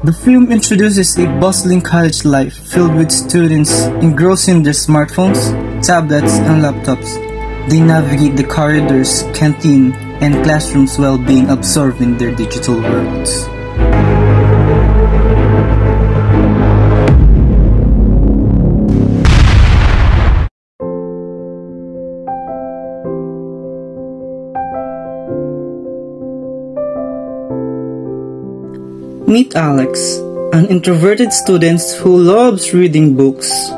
The film introduces a bustling college life filled with students engrossed in their smartphones, tablets, and laptops. They navigate the corridors, canteen, and classrooms while being absorbed in their digital worlds. Meet Alex, an introverted student who loves reading books.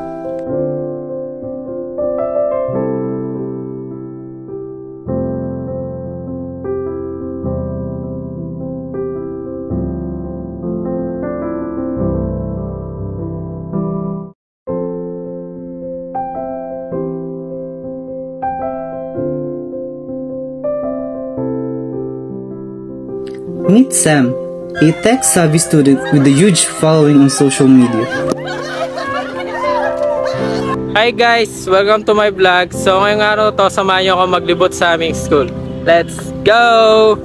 Meet Sam, a tech-savvy student with a huge following on social media. Hi guys! Welcome to my vlog. So ngayong araw to, samahan niyo ako maglibot sa aming school. Let's go!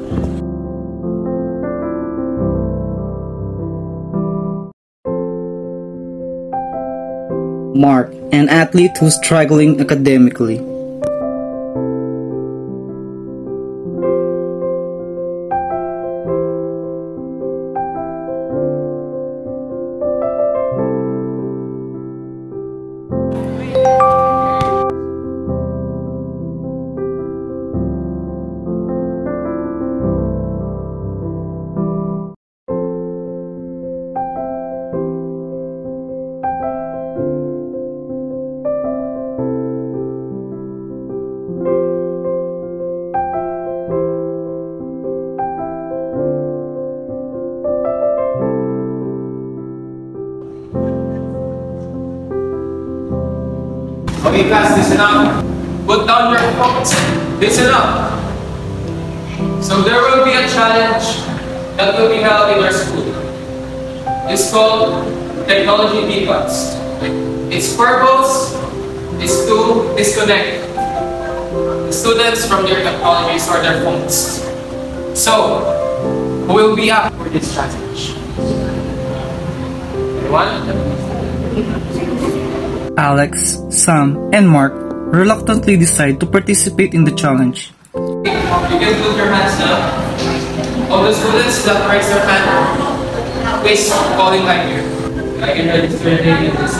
Mark, an athlete who's struggling academically. Okay class, listen up. Put down your phones. Listen up. So there will be a challenge that will be held in our school. It's called Technology Decons. Its purpose is to disconnect the students from their technologies or their phones. So, who will be up for this challenge? Anyone? Alex, Sam, and Mark reluctantly decide to participate in the challenge. You can put your hands down. All the students that raise their hand, please call in line here. I can register your name in this.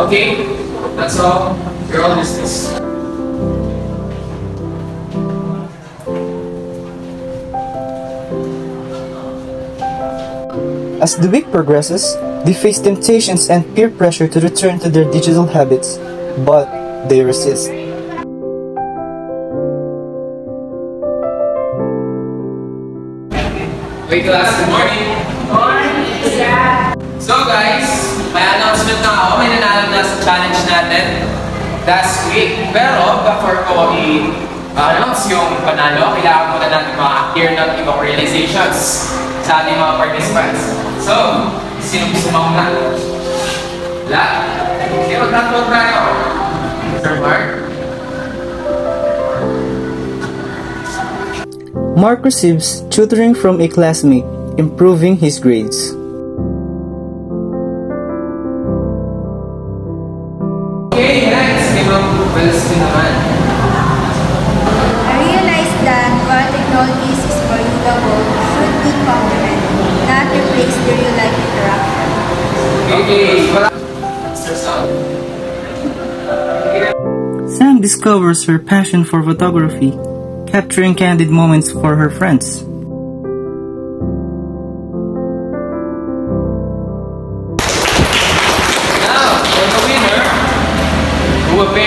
Okay, that's all. You're all dismissed. As the week progresses, they face temptations and peer pressure to return to their digital habits, but they resist. Okay class, good morning. So guys, may announcement na ako. May nanalo na sa challenge natin last week. Pero before ko i-announce yung panalo, kailangan muna natin ma-clear ng ibang realizations sa ating mga participants. So, sino gusto mauna? Wala? Sige, magtatawag tayo. Sir Mark? Mark receives tutoring from a classmate, improving his grades. Okay, next. Kay Ma'am Wellesley naman. I realized that while technologies is for you the world should be complement, not replace the real life interaction. Okay, Mr. Sam. Sam discovers her passion for photography, capturing candid moments for her friends. Now, for the winner, who will pay